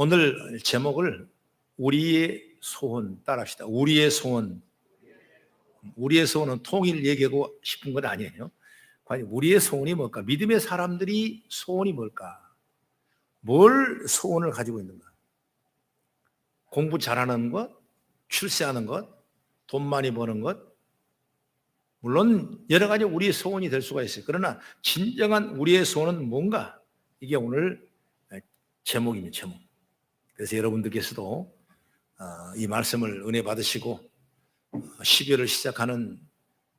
오늘 제목을 우리의 소원 따라합시다. 우리의 소원. 우리의 소원은 통일 얘기하고 싶은 건 아니에요. 과연 우리의 소원이 뭘까? 믿음의 사람들이 소원이 뭘까? 뭘 소원을 가지고 있는가? 공부 잘하는 것? 출세하는 것? 돈 많이 버는 것? 물론 여러 가지 우리의 소원이 될 수가 있어요. 그러나 진정한 우리의 소원은 뭔가? 이게 오늘 제목입니다. 제목. 그래서 여러분들께서도 이 말씀을 은혜 받으시고 12월을 시작하는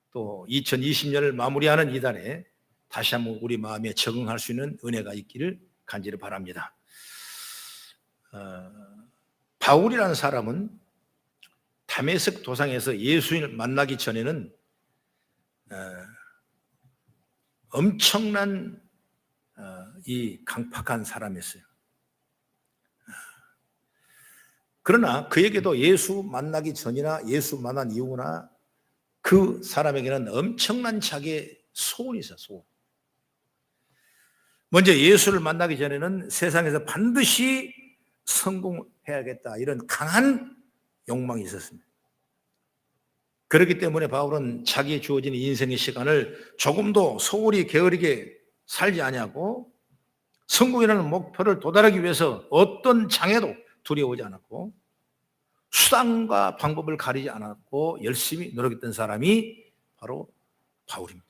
또 2020년을 마무리하는 이달에 다시 한번 우리 마음에 적응할 수 있는 은혜가 있기를 간절히 바랍니다. 바울이라는 사람은 다메섹 도상에서 예수님을 만나기 전에는 엄청난 이 강팍한 사람이었어요. 그러나 그에게도 예수 만나기 전이나 예수 만난 이후나 그 사람에게는 엄청난 자기의 소원이 있어요. 소원. 먼저 예수를 만나기 전에는 세상에서 반드시 성공해야겠다 이런 강한 욕망이 있었습니다. 그렇기 때문에 바울은 자기의 주어진 인생의 시간을 조금도 소홀히 게으르게 살지 아니하고 성공이라는 목표를 도달하기 위해서 어떤 장애도 두려워하지 않았고 수단과 방법을 가리지 않았고 열심히 노력했던 사람이 바로 바울입니다.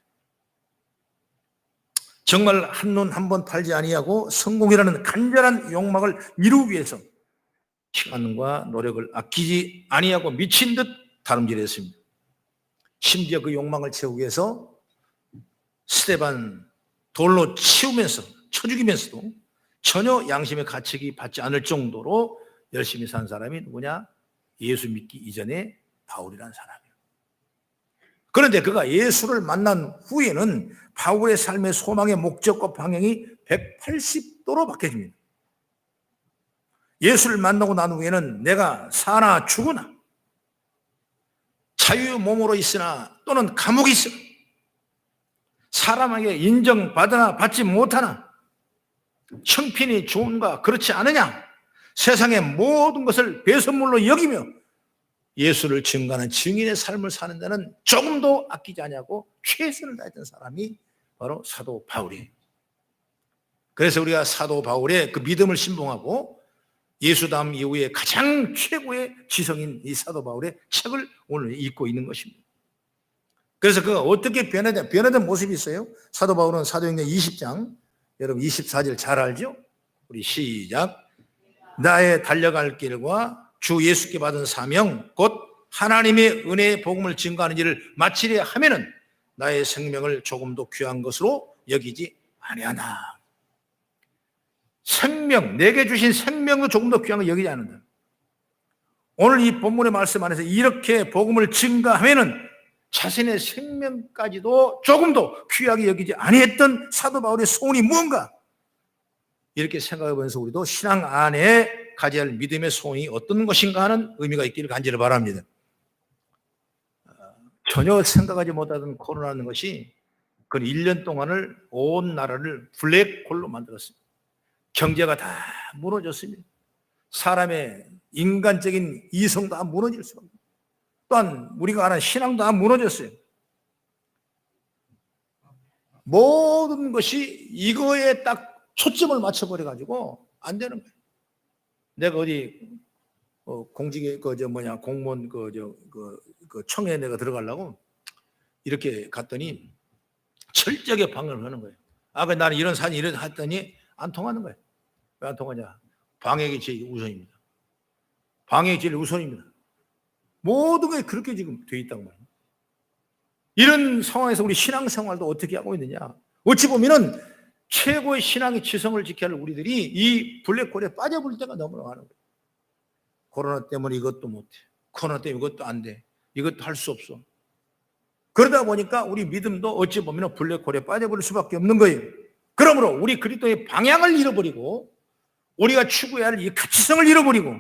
정말 한눈 한번 팔지 아니하고 성공이라는 간절한 욕망을 이루기 위해서 시간과 노력을 아끼지 아니하고 미친 듯 다름질했습니다. 심지어 그 욕망을 채우기 위해서 스데반 돌로 치우면서 쳐 죽이면서도 전혀 양심의 가책이 받지 않을 정도로 열심히 산 사람이 누구냐? 예수 믿기 이전에 바울이라는 사람이에요. 그런데 그가 예수를 만난 후에는 바울의 삶의 소망의 목적과 방향이 180도로 바뀌어집니다. 예수를 만나고 난 후에는 내가 사나 죽으나 자유 몸으로 있으나 또는 감옥에 있으나 사람에게 인정받으나 받지 못하나 형편이 좋은가 그렇지 않으냐 세상의 모든 것을 배선물로 여기며 예수를 증거하는 증인의 삶을 사는 데는 조금도 아끼지 않냐고 최선을 다했던 사람이 바로 사도 바울이에요. 그래서 우리가 사도 바울의 그 믿음을 신봉하고 예수담 이후에 가장 최고의 지성인 이 사도 바울의 책을 오늘 읽고 있는 것입니다. 그래서 그가 어떻게 변화된 모습이 있어요? 사도 바울은 사도행전 20장 여러분 24절 잘 알죠? 우리 시작. 나의 달려갈 길과 주 예수께 받은 사명 곧 하나님의 은혜의 복음을 증거하는 일을 마치려 하면은 나의 생명을 조금도 귀한 것으로 여기지 아니하나. 생명, 내게 주신 생명도 조금도 귀한 거 여기지 않는다. 오늘 이 본문의 말씀 안에서 이렇게 복음을 증거하면은 자신의 생명까지도 조금도 귀하게 여기지 아니했던 사도 바울의 소원이 무언가? 이렇게 생각해 보면서 우리도 신앙 안에 가져야 할 믿음의 소원이 어떤 것인가 하는 의미가 있기를 간절히 바랍니다. 전혀 생각하지 못하던 코로나라는 것이 그 1년 동안을 온 나라를 블랙홀로 만들었습니다. 경제가 다 무너졌습니다. 사람의 인간적인 이성도 다 무너질 수밖에 없습니다. 또한 우리가 아는 신앙도 다 무너졌어요. 모든 것이 이거에 딱 초점을 맞춰버려가지고 안 되는 거예요. 내가 어디 공직에 공무원 청에 내가 들어가려고 이렇게 갔더니 철저하게 방해를 하는 거예요. 나는 이런 사진 이런 했더니 안 통하는 거예요. 왜 안 통하냐? 방역이 제일 우선입니다. 방역이 제일 우선입니다. 모든 게 그렇게 지금 돼 있단 말이에요. 이런 상황에서 우리 신앙생활도 어떻게 하고 있느냐? 어찌 보면은 최고의 신앙의 지성을 지켜야 할 우리들이 이 블랙홀에 빠져버릴 때가 넘어가는 거예요. 코로나 때문에 이것도 못해. 코로나 때문에 이것도 안 돼. 이것도 할 수 없어. 그러다 보니까 우리 믿음도 어찌 보면 블랙홀에 빠져버릴 수밖에 없는 거예요. 그러므로 우리 그리스도의 방향을 잃어버리고 우리가 추구해야 할 이 가치성을 잃어버리고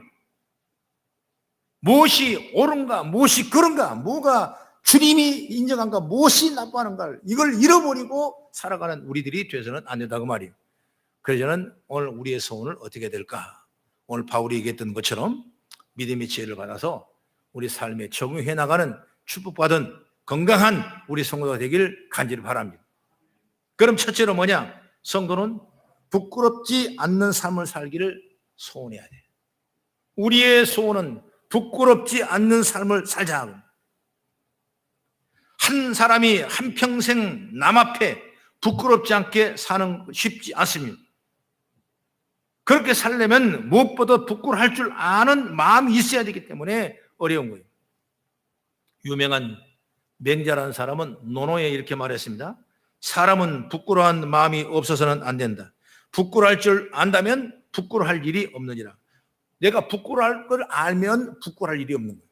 무엇이 옳은가 무엇이 그른가 뭐가 주님이 인정한가 무엇이 나빠하는가 이걸 잃어버리고 살아가는 우리들이 돼서는 안 된다고 말이에요. 그래서 저는 오늘 우리의 소원을 어떻게 해야 될까? 오늘 바울이 얘기했던 것처럼 믿음의 지혜를 받아서 우리 삶에 적용해 나가는 축복받은 건강한 우리 성도가 되길 간절히 바랍니다. 그럼 첫째로 뭐냐? 성도는 부끄럽지 않는 삶을 살기를 소원해야 돼요. 우리의 소원은 부끄럽지 않는 삶을 살자 하고, 한 사람이 한평생 남 앞에 부끄럽지 않게 사는 쉽지 않습니다. 그렇게 살려면 무엇보다 부끄러워할 줄 아는 마음이 있어야 되기 때문에 어려운 거예요. 유명한 맹자라는 사람은 논어에 이렇게 말했습니다. 사람은 부끄러워한 마음이 없어서는 안 된다. 부끄러워할 줄 안다면 부끄러워할 일이 없느니라. 내가 부끄러워할 걸 알면 부끄러워할 일이 없는 거예요.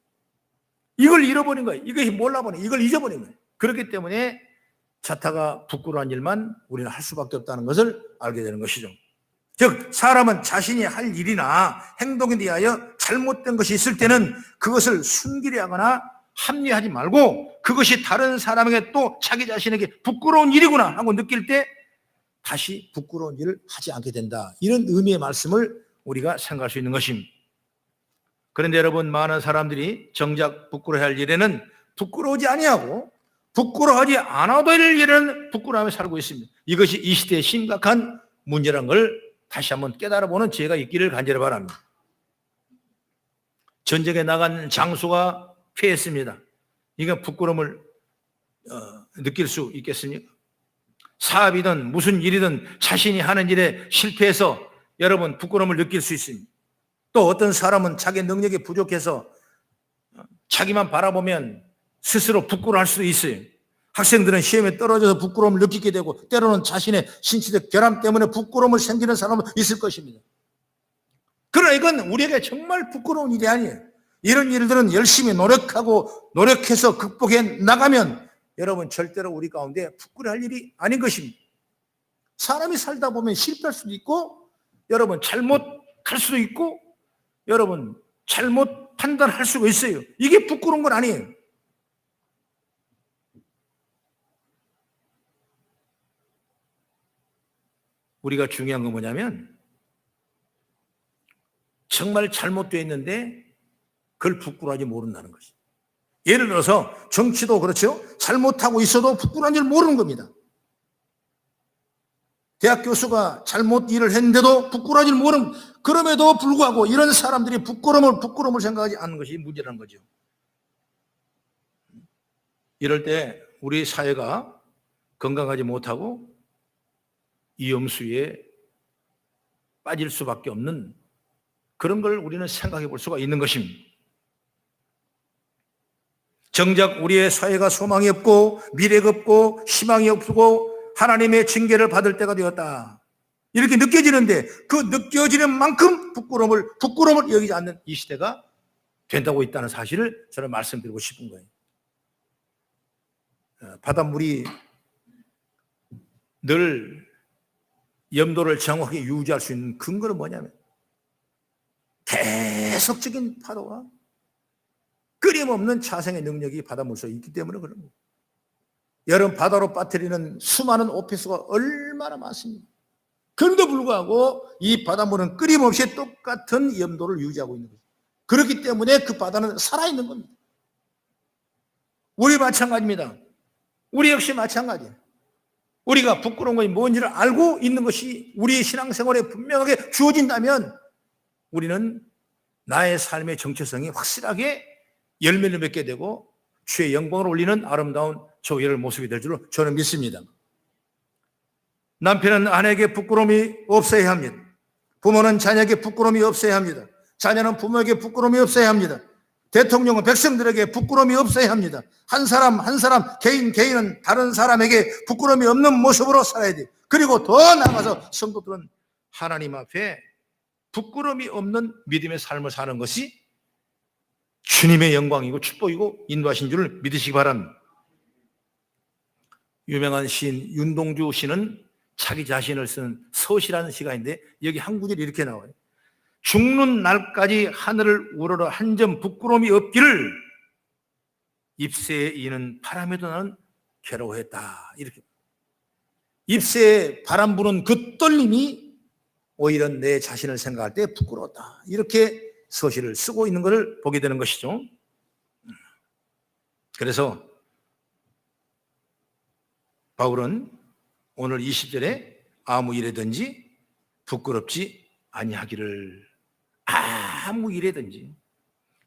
이걸 잃어버린 거예요. 이것이 몰라버린, 이걸 잊어버린 거예요. 그렇기 때문에 자타가 부끄러운 일만 우리는 할 수밖에 없다는 것을 알게 되는 것이죠. 즉 사람은 자신이 할 일이나 행동에 대하여 잘못된 것이 있을 때는 그것을 숨기려 하거나 합리하지 말고, 그것이 다른 사람에게 또 자기 자신에게 부끄러운 일이구나 하고 느낄 때 다시 부끄러운 일을 하지 않게 된다. 이런 의미의 말씀을 우리가 생각할 수 있는 것입니다. 그런데 여러분, 많은 사람들이 정작 부끄러워할 일에는 부끄러우지 아니하고 부끄러워하지 않아도 될 일에는 부끄러워하며 살고 있습니다. 이것이 이 시대의 심각한 문제라는 걸 다시 한번 깨달아보는 지혜가 있기를 간절히 바랍니다. 전쟁에 나간 장수가 패했습니다. 이건 부끄러움을 느낄 수 있겠습니까? 사업이든 무슨 일이든 자신이 하는 일에 실패해서 여러분 부끄러움을 느낄 수 있습니다. 또 어떤 사람은 자기 능력이 부족해서 자기만 바라보면 스스로 부끄러워할 수도 있어요. 학생들은 시험에 떨어져서 부끄러움을 느끼게 되고, 때로는 자신의 신체적 결함 때문에 부끄러움을 생기는 사람은 있을 것입니다. 그러나 이건 우리에게 정말 부끄러운 일이 아니에요. 이런 일들은 열심히 노력해서 극복해 나가면 여러분 절대로 우리 가운데 부끄러워할 일이 아닌 것입니다. 사람이 살다 보면 실패할 수도 있고, 여러분 잘못할 수도 있고, 여러분 잘못 판단할 수가 있어요. 이게 부끄러운 건 아니에요. 우리가 중요한 건 뭐냐면 정말 잘못되어 있는데 그걸 부끄러워하지 모른다는 것이. 예를 들어서 정치도 그렇죠. 잘못하고 있어도 부끄러운 줄 모르는 겁니다. 대학 교수가 잘못 일을 했는데도 부끄러운 줄 모르는, 그럼에도 불구하고 이런 사람들이 부끄러움을 생각하지 않는 것이 문제라는 거죠. 이럴 때 우리 사회가 건강하지 못하고 위험수에 빠질 수밖에 없는 그런 걸 우리는 생각해 볼 수가 있는 것입니다. 정작 우리의 사회가 소망이 없고 미래가 없고 희망이 없고 하나님의 징계를 받을 때가 되었다, 이렇게 느껴지는데, 그 느껴지는 만큼 부끄러움을 여기지 않는 이 시대가 된다고 있다는 사실을 저는 말씀드리고 싶은 거예요. 바닷물이 늘 염도를 정확하게 유지할 수 있는 근거는 뭐냐면 계속적인 파도와 끊임없는 자생의 능력이 바닷물 속에 있기 때문에 그런 거예요. 여름 바다로 빠뜨리는 수많은 오폐수가 얼마나 많습니다. 그런데 불구하고 이 바닷물은 끊임없이 똑같은 염도를 유지하고 있는 거예요. 그렇기 때문에 그 바다는 살아있는 겁니다. 우리 마찬가지입니다. 우리 역시 마찬가지예요. 우리가 부끄러운 것이 뭔지를 알고 있는 것이 우리의 신앙생활에 분명하게 주어진다면 우리는 나의 삶의 정체성이 확실하게 열매를 맺게 되고 주의 영광을 올리는 아름다운 교회의 모습이 될 줄로 저는 믿습니다. 남편은 아내에게 부끄러움이 없어야 합니다. 부모는 자녀에게 부끄러움이 없어야 합니다. 자녀는 부모에게 부끄러움이 없어야 합니다. 대통령은 백성들에게 부끄러움이 없어야 합니다. 한 사람 개인은 다른 사람에게 부끄러움이 없는 모습으로 살아야 돼요. 그리고 더 나아가서 성도들은 하나님 앞에 부끄러움이 없는 믿음의 삶을 사는 것이 주님의 영광이고 축복이고 인도하신 줄을 믿으시기 바랍니다. 유명한 시인 윤동주 씨는 자기 자신을 쓴 서시라는 시가인데 여기 한 구절이 이렇게 나와요. 죽는 날까지 하늘을 우러러 한 점 부끄러움이 없기를 잎새에 이는 바람에도 나는 괴로워했다. 이렇게 잎새에 바람 부는 그 떨림이 오히려 내 자신을 생각할 때 부끄러웠다. 이렇게 서시를 쓰고 있는 것을 보게 되는 것이죠. 그래서 바울은 오늘 20절에 아무 일에든지 부끄럽지 아니하기를, 아무 일에든지,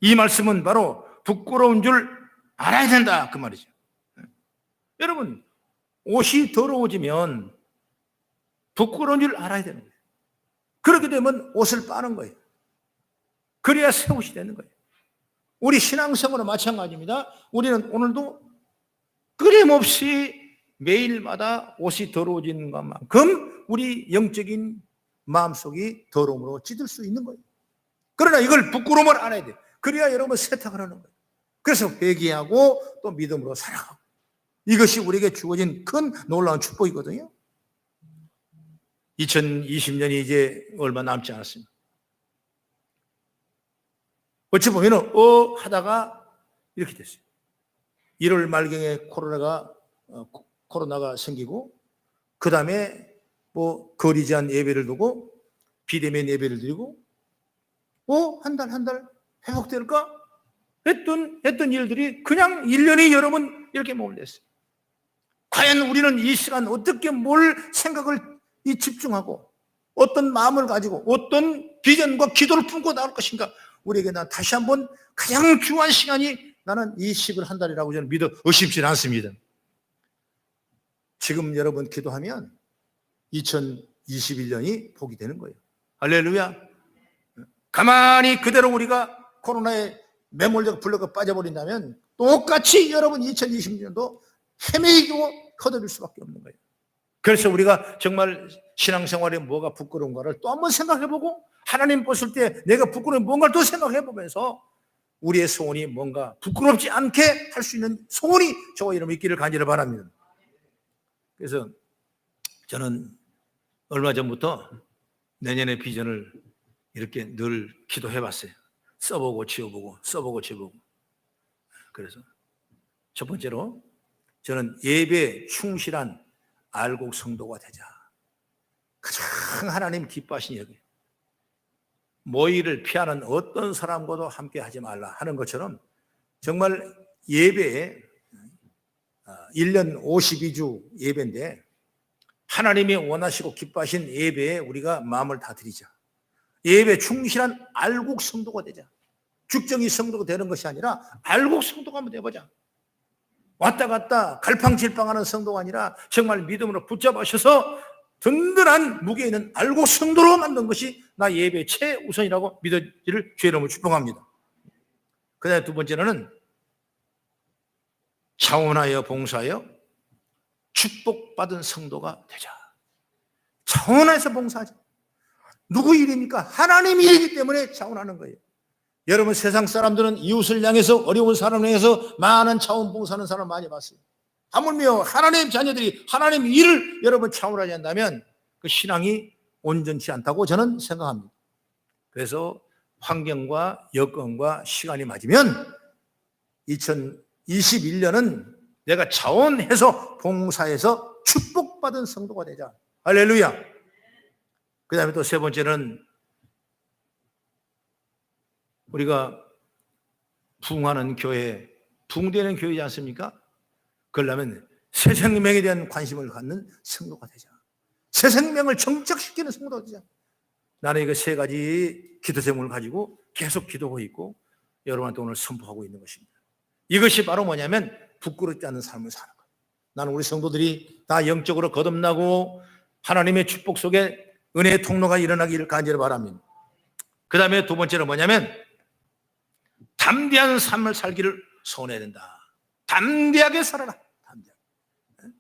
이 말씀은 바로 부끄러운 줄 알아야 된다 그 말이죠. 여러분, 옷이 더러워지면 부끄러운 줄 알아야 되는 거예요. 그렇게 되면 옷을 빠는 거예요. 그래야 새 옷이 되는 거예요. 우리 신앙생활은 마찬가지입니다. 우리는 오늘도 끊임없이 매일마다 옷이 더러워지는 것만큼 우리 영적인 마음속이 더러움으로 찌들 수 있는 거예요. 그러나 이걸 부끄러움을 알아야 돼요. 그래야 여러분 세탁을 하는 거예요. 그래서 회개하고 또 믿음으로 살아가고, 이것이 우리에게 주어진 큰 놀라운 축복이거든요. 2020년이 이제 얼마 남지 않았습니다. 어찌 보면 하다가 이렇게 됐어요. 1월 말경에 코로나가 생기고, 그 다음에 뭐 거리 제한 예배를 두고 비대면 예배를 드리고, 한 달 회복될까 했던 일들이 그냥 1년이 여러분 이렇게 몰렸어요. 과연 우리는 이 시간 어떻게 뭘 생각을 집중하고 어떤 마음을 가지고 어떤 비전과 기도를 품고 나올 것인가? 우리에게 난 다시 한번 가장 중요한 시간이, 나는 이 11한 달이라고 저는 믿어 의심치 않습니다. 지금 여러분 기도하면 2021년이 복이 되는 거예요. 할렐루야. 가만히 그대로 우리가 코로나에 매몰되고 불러가 빠져버린다면 똑같이 여러분 2020년도 헤매이고 거둬들 수밖에 없는 거예요. 그래서 우리가 정말 신앙생활에 뭐가 부끄러운가를 또 한번 생각해보고, 하나님 보실 때 내가 부끄러운 뭔가를 또 생각해보면서 우리의 소원이 뭔가 부끄럽지 않게 할 수 있는 소원이 저와 여러분 있기를 간절히 바랍니다. 그래서 저는 얼마 전부터 내년의 비전을 이렇게 늘 기도해봤어요. 써보고 지워보고 써보고 지워보고. 그래서 첫 번째로 저는 예배에 충실한 알곡 성도가 되자. 가장 하나님 기뻐하신 얘기예요. 모의를 피하는 어떤 사람과도 함께 하지 말라 하는 것처럼, 정말 예배에 1년 52주 예배인데 하나님이 원하시고 기뻐하신 예배에 우리가 마음을 다 드리자. 예배에 충실한 알곡 성도가 되자. 죽정이 성도가 되는 것이 아니라 알곡 성도가 한번 되어보자. 왔다 갔다 갈팡질팡하는 성도가 아니라 정말 믿음으로 붙잡으셔서 든든한 무게 있는 알곡 성도로 만든 것이 나 예배의 최우선이라고 믿어지를 주의 이름으로 축복합니다. 그 다음에 두 번째는 자원하여 봉사하여 축복받은 성도가 되자. 자원해서 봉사하자. 누구 일입니까? 하나님 일이기 때문에 자원하는 거예요. 여러분, 세상 사람들은 이웃을 향해서, 어려운 사람을 향해서 많은 자원봉사하는 사람 많이 봤어요. 하물며 하나님 자녀들이 하나님 일을 여러분 자원하지 않는다면 그 신앙이 온전치 않다고 저는 생각합니다. 그래서 환경과 여건과 시간이 맞으면 2021년은 내가 자원해서 봉사해서 축복받은 성도가 되자. 할렐루야. 그 다음에 또 세 번째는 우리가 부흥하는 교회, 부흥되는 교회지 않습니까? 그러려면 새 생명에 대한 관심을 갖는 성도가 되자. 새 생명을 정착시키는 성도가 되자. 나는 이거 세 가지 기도 제목을 가지고 계속 기도하고 있고 여러분한테 오늘 선포하고 있는 것입니다. 이것이 바로 뭐냐면 부끄럽지 않은 삶을 사는 거예요. 나는 우리 성도들이 다 영적으로 거듭나고 하나님의 축복 속에 은혜의 통로가 일어나기를 간절히 바랍니다. 그 다음에 두 번째는 뭐냐면 담대한 삶을 살기를 소원해야 된다. 담대하게 살아라. 담대하게.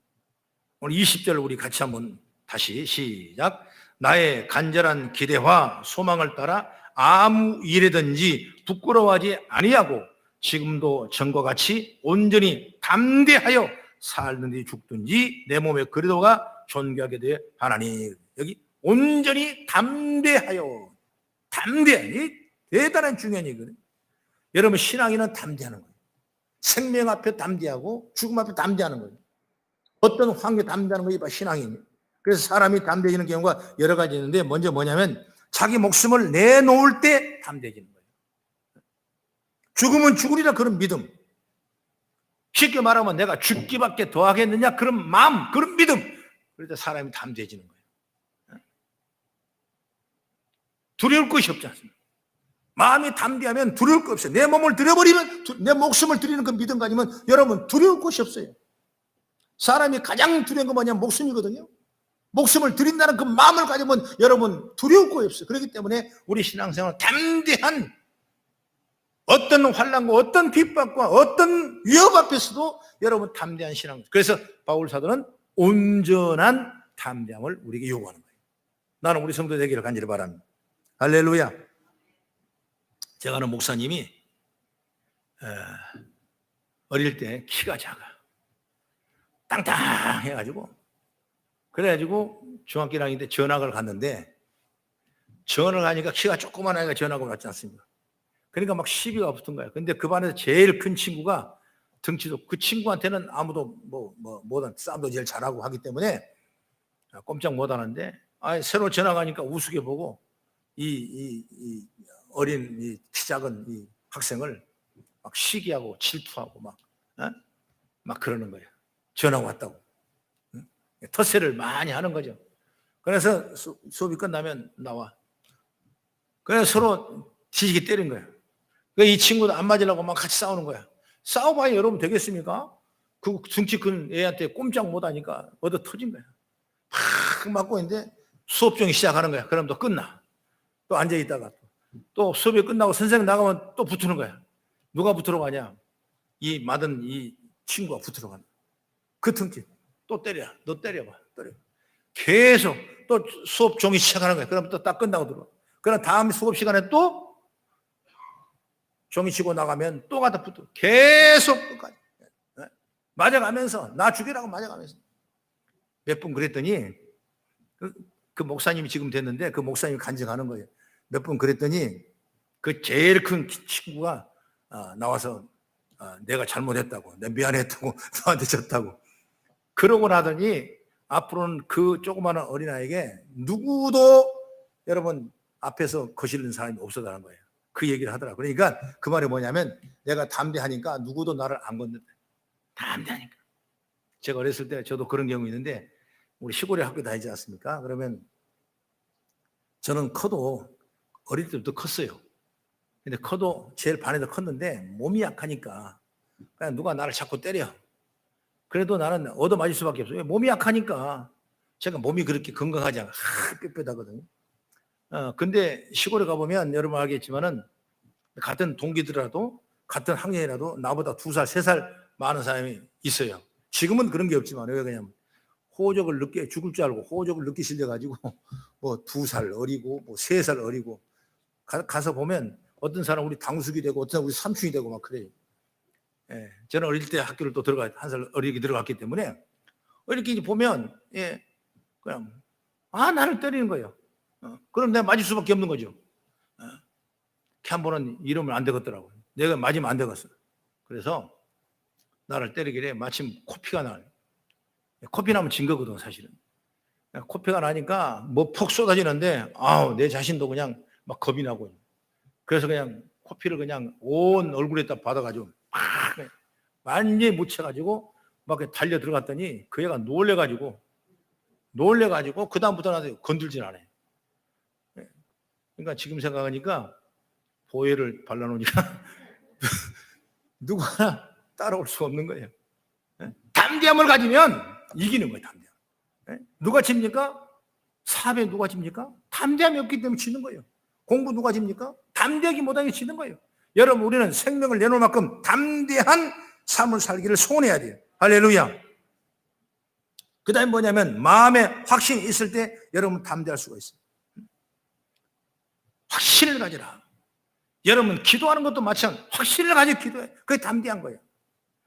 오늘 20절 우리 같이 한번 다시 시작. 나의 간절한 기대와 소망을 따라 아무 일에든지 부끄러워하지 아니하고 지금도 전과 같이 온전히 담대하여 살든지 죽든지 내 몸의 그리도가 존귀하게 되어 하나니. 여기 온전히 담대하여. 담대하니 대단한 중요한 얘기거든요. 여러분, 신앙인은 담대하는 거예요. 생명 앞에 담대하고 죽음 앞에 담대하는 거예요. 어떤 환경에 담대하는 거예요? 신앙인이. 그래서 사람이 담대해지는 경우가 여러 가지 있는데, 먼저 뭐냐면 자기 목숨을 내놓을 때 담대해지는 거예요. 죽으면 죽으리라 그런 믿음. 쉽게 말하면 내가 죽기밖에 더 하겠느냐 그런 마음, 그런 믿음. 그럴 때 사람이 담대해지는 거예요. 두려울 것이 없지 않습니까? 마음이 담대하면 두려울 거 없어요. 내 몸을 드려버리면, 내 목숨을 드리는 그 믿음 가지면 여러분 두려울 것이 없어요. 사람이 가장 두려운 건 뭐냐면 목숨이거든요. 목숨을 드린다는 그 마음을 가지면 여러분 두려울 것이 없어요. 그렇기 때문에 우리 신앙생활은 담대한, 어떤 환난과 어떤 핍박과 어떤 위협 앞에서도 여러분 담대한 신앙. 그래서 바울 사도는 온전한 담대함을 우리에게 요구하는 거예요. 나는 우리 성도 되기를 간절히 바랍니다. 할렐루야. 제가 아는 목사님이 어릴 때 키가 작아, 땅땅해가지고, 그래가지고 중학교 1학년 때 전학을 갔는데, 전학을 가니까 키가 조그만하니까 전학을 갔지 않습니까? 그러니까 막 시비가 붙은 거예요. 근데 그 반에서 제일 큰 친구가 덩치도, 그 친구한테는 아무도 뭐든 싸움도 제일 잘하고 하기 때문에 꼼짝 못 하는데, 새로 전학 가니까 우습게 보고 이 어린 이 키 작은 이 학생을 막 시기하고 질투하고 막 그러는 거예요. 전학 왔다고. 텃세를 많이 하는 거죠. 그래서 수업이 끝나면 나와. 그래서 서로 뒤지게 때린 거예요. 이 친구도 안 맞으려고 막 같이 싸우는 거야. 싸워봐야 여러분 되겠습니까? 그 등치 큰 애한테 꼼짝 못 하니까 얻어 터진 거야. 팍 맞고 있는데 수업종이 시작하는 거야. 그럼 또 끝나. 또 앉아있다가 또 수업이 끝나고 선생님 나가면 또 붙는 거야. 누가 붙으러 가냐? 이 맞은 이 친구가 붙으러 간다. 그 등치 또 때려. 너 때려봐. 때려. 계속 또 수업 종이 시작하는 거야. 그럼 또 딱 끝나고 들어와. 그럼 다음 수업 시간에 또 종이 치고 나가면 또 가다 붙어. 계속 끝까지. 맞아가면서, 나 죽이라고 맞아가면서. 몇 분 그랬더니, 그 목사님이 지금 됐는데, 그 목사님이 간증하는 거예요. 몇 분 그랬더니, 그 제일 큰 친구가 나와서 내가 잘못했다고, 내가 미안했다고, 너한테 졌다고. 그러고 나더니, 앞으로는 그 조그마한 어린아이에게 누구도 여러분 앞에서 거실는 사람이 없어다는 거예요. 그 얘기를 하더라고요. 그러니까 그 말이 뭐냐면, 내가 담대하니까 누구도 나를 안 건든다. 담대하니까. 제가 어렸을 때 저도 그런 경우 있는데, 우리 시골에 학교 다니지 않습니까? 그러면 저는 커도 어릴 때부터 컸어요. 근데 커도 제일 반에서 컸는데 몸이 약하니까 그냥 누가 나를 자꾸 때려. 그래도 나는 얻어맞을 수밖에 없어요. 몸이 약하니까. 제가 몸이 그렇게 건강하지 않아. 뼈뼈다거든요. 근데 시골에 가보면 여러분 알겠지만은 같은 동기들이라도 같은 학년이라도 나보다 2살, 3살 많은 사람이 있어요. 지금은 그런 게 없지만 왜 그러냐면 호적을 늦게 죽을 줄 알고 호적을 늦게 실려가지고 뭐 2살 어리고 뭐 3살 어리고 가서 보면 어떤 사람 우리 당숙이 되고 어떤 사람 우리 삼촌이 되고 막 그래요. 예, 저는 어릴 때 학교를 또 들어가 1살 어리게 들어갔기 때문에 이렇게 보면 그냥 나를 때리는 거예요. 그럼 내가 맞을 수밖에 없는 거죠. 이렇게 한 번은 이러면 안 되겠더라고요. 내가 맞으면 안 되겠어. 그래서 나를 때리길래 마침 코피가 나요. 코피 나면 진 거거든 사실은. 코피가 나니까 뭐 폭 쏟아지는데 내 자신도 그냥 막 겁이 나고. 그래서 그냥 코피를 그냥 온 얼굴에다 받아가지고 막 완전히 묻혀가지고 막 달려 들어갔더니 그 애가 놀래가지고 그 다음부터 나한테 건들진 않아요. 그러니까 지금 생각하니까 보혈을 발라놓으니까 누가 따라올 수 없는 거예요. 담대함을 가지면 이기는 거예요. 담대함. 누가 집니까? 사업에 누가 집니까? 담대함이 없기 때문에 지는 거예요. 공부 누가 집니까? 담대하기 못하게 지는 거예요. 여러분 우리는 생명을 내놓을 만큼 담대한 삶을 살기를 소원해야 돼요. 할렐루야. 그 다음에 뭐냐면 마음에 확신이 있을 때 여러분 담대할 수가 있어요. 확신을 가지라. 여러분 기도하는 것도 마찬가지로 확신을 가지고 기도해. 그게 담대한 거예요.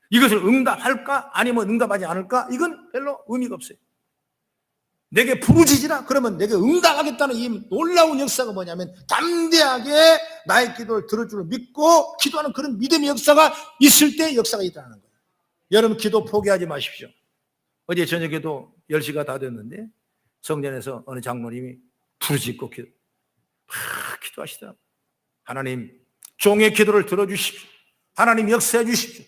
이것을 응답할까 아니면 응답하지 않을까 이건 별로 의미가 없어요. 내게 부르짖으라 그러면 내게 응답하겠다는 이 놀라운 역사가 뭐냐면 담대하게 나의 기도를 들을 줄 믿고 기도하는 그런 믿음의 역사가 있을 때 역사가 있다는 거예요. 여러분 기도 포기하지 마십시오. 어제 저녁에도 10시가 다 됐는데 성전에서 어느 장로님이 부르짖고 기도하시더라고요. 하나님, 종의 기도를 들어주십시오. 하나님 역사해 주십시오.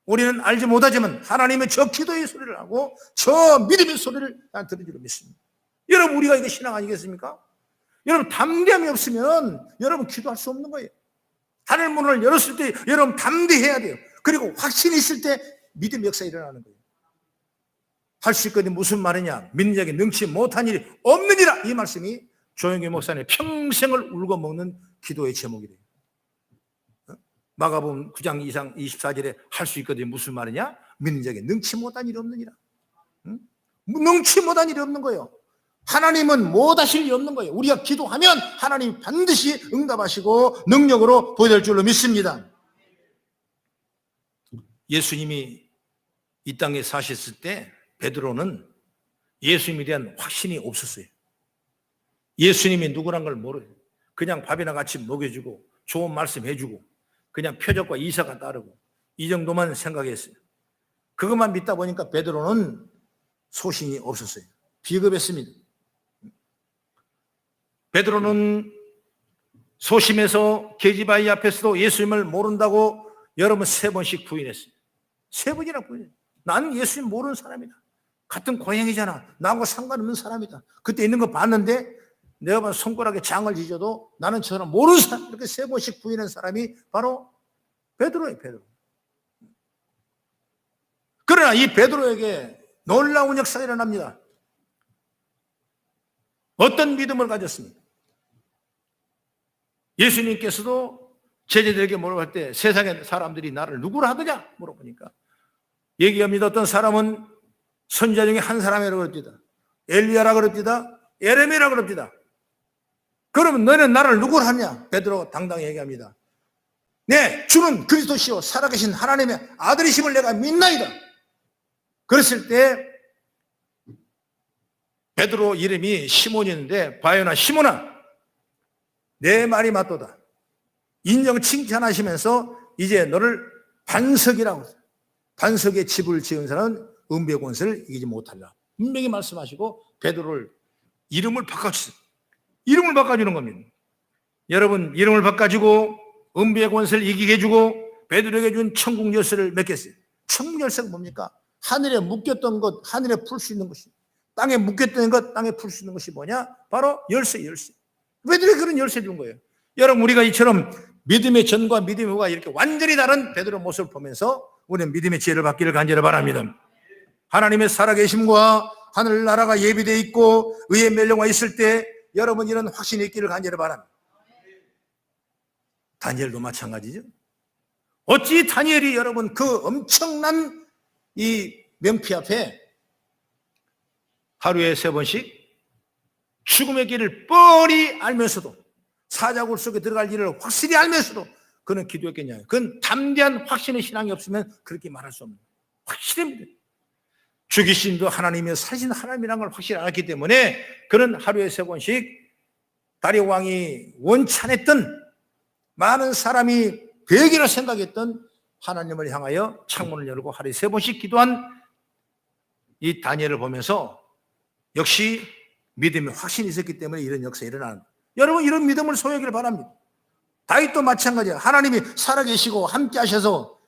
우리는 알지 못하지만 하나님의 저 기도의 소리를 하고 저 믿음의 소리를 난 들으리로 믿습니다. 여러분, 우리가 이게 신앙 아니겠습니까? 여러분, 담대함이 없으면 여러분 기도할 수 없는 거예요. 하늘 문을 열었을 때 여러분 담대해야 돼요. 그리고 확신이 있을 때 믿음의 역사 일어나는 거예요. 할 수 있거든 무슨 말이냐? 믿는 자에게 능치 못한 일이 없느니라. 이 말씀이 조영기 목사님의 평생을 울고 먹는 기도의 제목이래요. 마가복음 9장 2장 24절에 할 수 있거든 무슨 말이냐? 믿는 자에게 능치 못한 일이 없느니라. 능치 못한 일이 없는 거예요. 하나님은 못하실 일이 없는 거예요. 우리가 기도하면 하나님이 반드시 응답하시고 능력으로 보여줄 줄로 믿습니다. 예수님이 이 땅에 사셨을 때 베드로는 예수님에 대한 확신이 없었어요. 예수님이 누구란 걸 모르요. 그냥 밥이나 같이 먹여주고 좋은 말씀 해주고 그냥 표적과 이사가 따르고 이 정도만 생각했어요. 그것만 믿다 보니까 베드로는 소신이 없었어요. 비겁했습니다. 베드로는 소심해서 계집아이 앞에서도 예수님을 모른다고 여러분 3번씩 부인했어요. 3번이나 부인했어요. 나는 예수님 모르는 사람이다. 같은 고향이잖아. 나하고 상관없는 사람이다. 그때 있는 거 봤는데 내가 봐 손가락에 장을 지져도 나는 저 사람 모르는 사람. 이렇게 3번씩 부인한 사람이 바로 베드로예요. 베드로. 그러나 이 베드로에게 놀라운 역사가 일어납니다. 어떤 믿음을 가졌습니까? 예수님께서도 제자들에게 물어볼 때 세상의 사람들이 나를 누구라 하더냐 물어보니까 얘기합니다. 어떤 사람은 선지자 중에 한 사람이라고 그럽니다. 엘리야라고 그럽니다. 예레미야라고 그럽니다. 그러면 너는 나를 누구라 하냐? 베드로가 당당히 얘기합니다. 네, 주는 그리스도시요 살아계신 하나님의 아들이심을 내가 믿나이다. 그랬을 때 베드로 이름이 시몬이었는데 바요나 시몬아 내 말이 맞도다. 인정 칭찬하시면서 이제 너를 반석이라고 반석의 집을 지은 사람은 은배권세를 이기지 못하리라. 분명히 말씀하시고 베드로를 이름을 바꿔주세요. 이름을 바꿔주는 겁니다. 여러분 이름을 바꿔주고 은배권세를 이기게 해주고 베드로에게 준 천국 열쇠를 맺겠어요. 천국 열쇠가 뭡니까? 하늘에 묶였던 것 하늘에 풀 수 있는 것이 땅에 묶였던 것 땅에 풀 수 있는 것이 뭐냐? 바로 열쇠. 베드로에게 그런 열쇠 준 거예요. 여러분 우리가 이처럼 믿음의 전과 믿음의 후가 이렇게 완전히 다른 베드로 모습을 보면서 우리는 믿음의 지혜를 받기를 간절히 바랍니다. 하나님의 살아계심과 하늘나라가 예비되어 있고 의의 멸령과 있을 때 여러분 이런 확신이 있기를 간절히 바랍니다. 다니엘도 마찬가지죠. 어찌 다니엘이 여러분 그 엄청난 이 명피 앞에 하루에 3번씩 죽음의 길을 뻔히 알면서도 사자굴 속에 들어갈 일을 확실히 알면서도 그는 기도했겠냐. 그건 담대한 확신의 신앙이 없으면 그렇게 말할 수 없는 확실합니다. 죽이신도 하나님이며 살신 하나님이라는 걸 확실히 알았기 때문에 그는 하루에 3번씩 다리오 왕이 원찬했던 많은 사람이 베개라 생각했던 하나님을 향하여 창문을 열고 하루에 3번씩 기도한 이 다니엘을 보면서 역시 믿음에 확신이 있었기 때문에 이런 역사가 일어나는 여러분 이런 믿음을 소유하기를 바랍니다. 다윗도 마찬가지야. 하나님이 살아계시고 함께 하셔서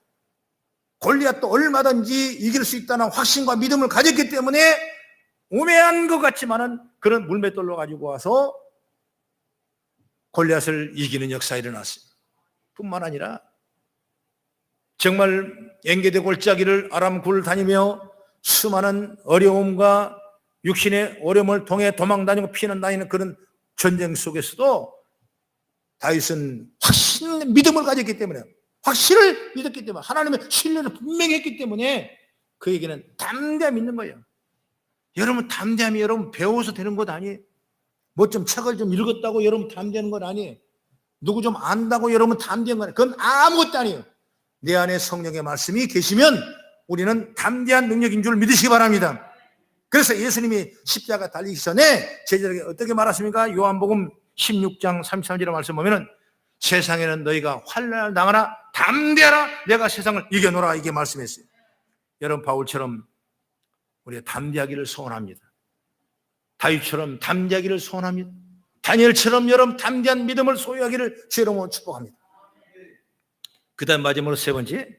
골리앗도 얼마든지 이길 수 있다는 확신과 믿음을 가졌기 때문에 우매한 것 같지만은 그런 물맷돌로 가지고 와서 골리앗을 이기는 역사가 일어났습니다. 뿐만 아니라 정말 엥게대 골짜기를 아람 굴을 다니며 수많은 어려움과 육신의 어려움을 통해 도망다니고 피난 다니는 그런 전쟁 속에서도 다윗은 확신, 믿음을 가졌기 때문에 확신을 믿었기 때문에 하나님의 신뢰를 분명히 했기 때문에 그에게는 담대함이 있는 거예요. 여러분 담대함이 여러분 배워서 되는 것 아니에요. 뭐 좀 책을 좀 읽었다고 여러분 담대한 건 아니에요. 누구 좀 안다고 여러분 담대한 건 아니에요. 그건 아무것도 아니에요. 내 안에 성령의 말씀이 계시면 우리는 담대한 능력인 줄 믿으시기 바랍니다. 그래서 예수님이 십자가 달리기 전에 제자들에게 어떻게 말했습니까? 요한복음 16장 33절의 말씀 보면은 세상에는 너희가 환난을 당하나 담대하라 내가 세상을 이겨노라 이게 말씀했어요. 여러분 바울처럼 우리가 담대하기를 소원합니다. 다윗처럼 담대하기를 소원합니다. 다니엘처럼 여러분 담대한 믿음을 소유하기를 주의 이름으로 축복합니다. 그 다음 마지막으로 세 번째,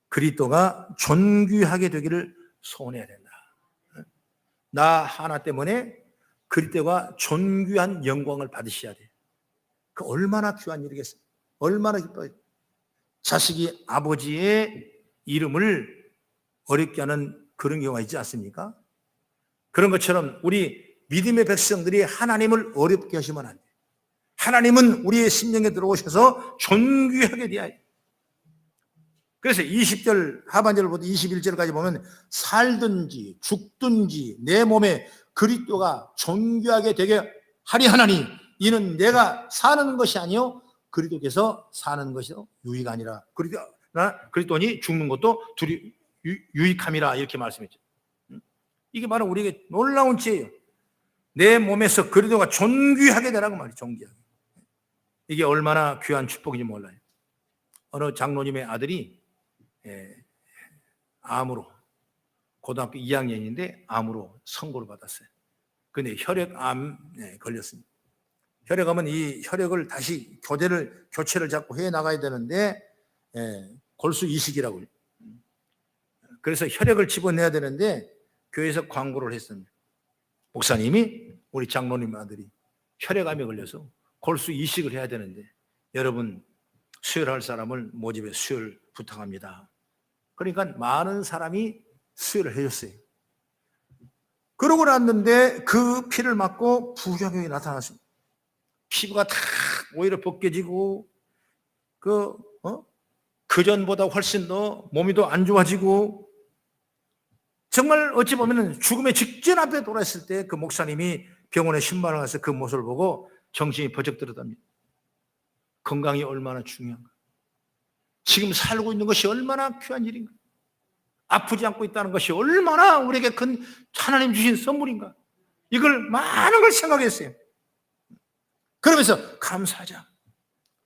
그리스도가 존귀하게 되기를 소원해야 된다. 나 하나 때문에 그리스도가 존귀한 영광을 받으셔야 돼요. 그 얼마나 귀한 일이겠어요. 얼마나 기뻐요. 자식이 아버지의 이름을 어렵게 하는 그런 경우가 있지 않습니까? 그런 것처럼 우리 믿음의 백성들이 하나님을 어렵게 하시면 안 돼요. 하나님은 우리의 심령에 들어오셔서 존귀하게 되어야 해요. 그래서 20절 하반절부터 21절까지 보면 살든지 죽든지 내 몸에 그리스도가 존귀하게 되게 하리 하나니 이는 내가 사는 것이 아니요 그리스도께서 사는 것이 유익 아니라 그리스도니 죽는 것도 유익함이라 이렇게 말씀했죠. 이게 바로 우리에게 놀라운 지혜예요. 내 몸에서 그리스도가 존귀하게 되라고 말이에요. 존귀하게. 이게 얼마나 귀한 축복인지 몰라요. 어느 장로님의 아들이 암으로 고등학교 2학년인데 암으로 선고를 받았어요. 근데 혈액암에 걸렸습니다. 혈액암은 이 혈액을 다시 교체를 자꾸 해 나가야 되는데 골수 이식이라고 해요. 그래서 혈액을 집어내야 되는데 교회에서 광고를 했습니다. 목사님이 우리 장로님 아들이 혈액암에 걸려서 골수 이식을 해야 되는데 여러분 수혈할 사람을 모집해 수혈 부탁합니다. 그러니까 많은 사람이 수혈을 해줬어요. 그러고 났는데 그 피를 맞고 부작용이 나타났습니다. 피부가 다 오히려 벗겨지고 그 전보다 훨씬 더 몸이 더 안 좋아지고 정말 어찌 보면 죽음의 직전 앞에 돌아있을 때 그 목사님이 병원에 신방을 가서 그 모습을 보고 정신이 버쩍 들었답니다. 건강이 얼마나 중요한가. 지금 살고 있는 것이 얼마나 귀한 일인가. 아프지 않고 있다는 것이 얼마나 우리에게 큰 하나님 주신 선물인가. 이걸 많은 걸 생각했어요. 그러면서 감사하자.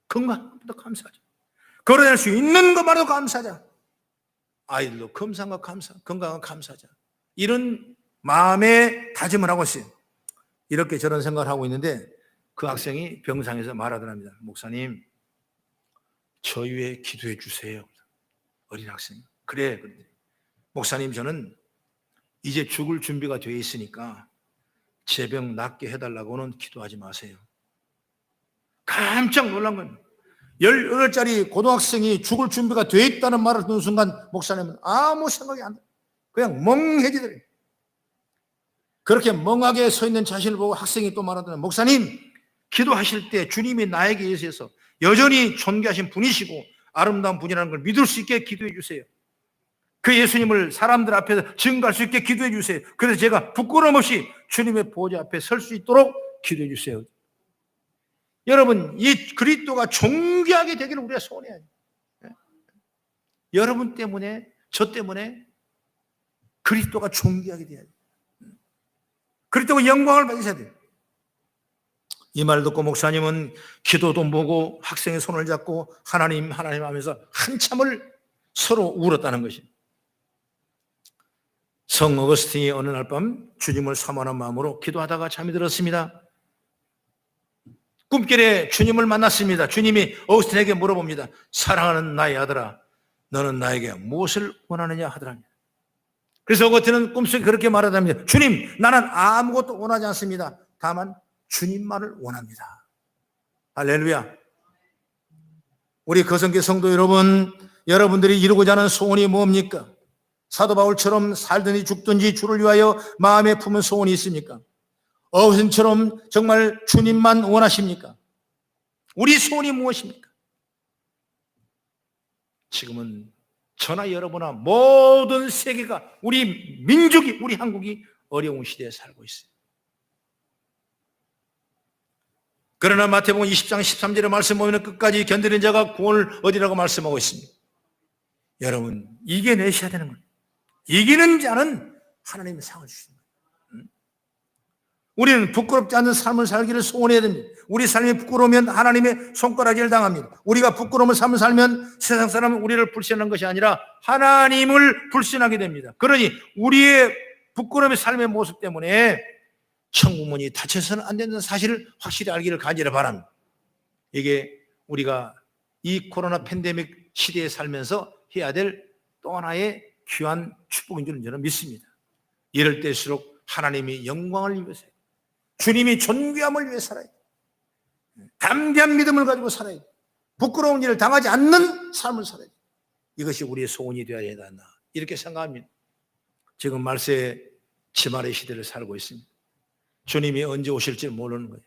건강보다 감사하자. 걸어낼 수 있는 것만으로 감사하자. 아이들도 건강과 감사, 건강과 감사하자. 이런 마음의 다짐을 하고 있어요. 이렇게 저런 생각을 하고 있는데 그 학생이 병상에서 말하더랍니다. 목사님, 저 위해 기도해 주세요. 어린 학생. 그래. 목사님, 저는 이제 죽을 준비가 되어 있으니까 제 병 낫게 해달라고는 기도하지 마세요. 깜짝 놀란 겁니다. 18살짜리 고등학생이 죽을 준비가 되어 있다는 말을 듣는 순간 목사님은 아무 생각이 안 나요. 그냥 멍해지더래요. 그렇게 멍하게 서 있는 자신을 보고 학생이 또 말하더니 목사님, 기도하실 때 주님이 나에게 있어서 여전히 존귀하신 분이시고 아름다운 분이라는 걸 믿을 수 있게 기도해 주세요. 그 예수님을 사람들 앞에서 증거할 수 있게 기도해 주세요. 그래서 제가 부끄러움 없이 주님의 보좌 앞에 설 수 있도록 기도해 주세요. 여러분, 이 그리스도가 존귀하게 되기를 우리가 소원해야 돼요. 여러분 때문에, 저 때문에 그리스도가 존귀하게 돼야 돼요. 그리스도가 영광을 받으셔야 돼요. 이 말을 듣고 목사님은 기도도 보고 학생의 손을 잡고 하나님 하면서 한참을 서로 울었다는 것입니다. 성 어거스틴이 어느 날 밤 주님을 사모하는 마음으로 기도하다가 잠이 들었습니다. 꿈결에 주님을 만났습니다. 주님이 어거스틴에게 물어봅니다. 사랑하는 나의 아들아, 너는 나에게 무엇을 원하느냐 하더랍니다. 그래서 어거스틴은 꿈속에 그렇게 말하답니다. 주님, 나는 아무것도 원하지 않습니다. 다만 주님만을 원합니다. 할렐루야. 우리 거성교 성도 여러분, 여러분들이 이루고자 하는 소원이 뭡니까? 사도 바울처럼 살든지 죽든지 주를 위하여 마음에 품은 소원이 있습니까? 어거스틴처럼 정말 주님만 원하십니까? 우리 소원이 무엇입니까? 지금은 저나 여러분나 모든 세계가, 우리 민족이, 우리 한국이 어려운 시대에 살고 있어요. 그러나 마태복음 20장 13절의 말씀 보면 끝까지 견디는 자가 구원을 얻으라고 말씀하고 있습니다. 여러분, 이겨내셔야 되는 거예요. 이기는 자는 하나님의 상을 주십니다. 우리는 부끄럽지 않은 삶을 살기를 소원해야 됩니다. 우리 삶이 부끄러우면 하나님의 손가락질 당합니다. 우리가 부끄러움을 삶을 살면 세상 사람은 우리를 불신하는 것이 아니라 하나님을 불신하게 됩니다. 그러니 우리의 부끄러움의 삶의 모습 때문에 천국문이 닫혀서는 안 된다는 사실을 확실히 알기를 간절히 바랍니다. 이게 우리가 이 코로나 팬데믹 시대에 살면서 해야 될 또 하나의 귀한 축복인 줄은 저는 믿습니다. 이럴 때일수록 하나님이 영광을 위해서, 주님이 존귀함을 위해 살아야 돼. 담대한 믿음을 가지고 살아야 돼. 부끄러운 일을 당하지 않는 삶을 살아야 돼. 이것이 우리의 소원이 되어야 한다, 이렇게 생각합니다. 지금 말세의 지말의 시대를 살고 있습니다. 주님이 언제 오실지 모르는 거예요.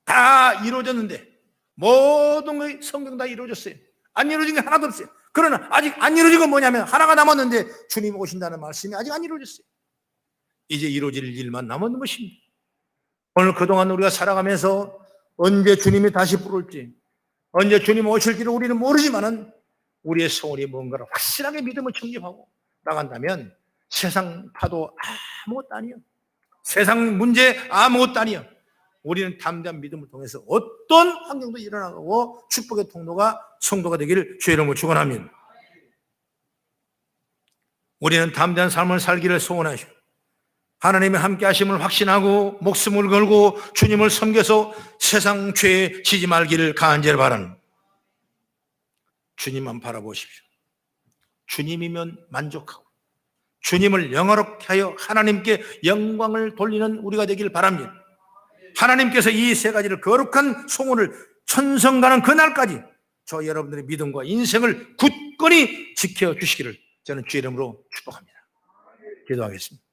다 이루어졌는데, 모든 게 성경 다 이루어졌어요. 안 이루어진 게 하나도 없어요. 그러나 아직 안 이루어진 건 뭐냐면 하나가 남았는데 주님이 오신다는 말씀이 아직 안 이루어졌어요. 이제 이루어질 일만 남은 것입니다. 오늘 그동안 우리가 살아가면서 언제 주님이 다시 부를지, 언제 주님 오실지를 우리는 모르지만은 우리의 소원이 뭔가를 확실하게 믿음을 정립하고 나간다면 세상 파도 아무것도 아니요, 세상 문제 아무것도 아니요, 우리는 담대한 믿음을 통해서 어떤 환경도 일어나고 축복의 통로가 성도가 되기를 주의 이름으로 축원합니다. 우리는 담대한 삶을 살기를 소원하시고 하나님의 함께 하심을 확신하고 목숨을 걸고 주님을 섬겨서 세상 죄에 지지 말기를 간절히 바라는, 주님만 바라보십시오. 주님이면 만족하고 주님을 영화롭게 하여 하나님께 영광을 돌리는 우리가 되길 바랍니다. 하나님께서 이 세 가지를 거룩한 소원을 천성가는 그날까지 저 여러분들의 믿음과 인생을 굳건히 지켜주시기를 저는 주의 이름으로 축복합니다. 기도하겠습니다.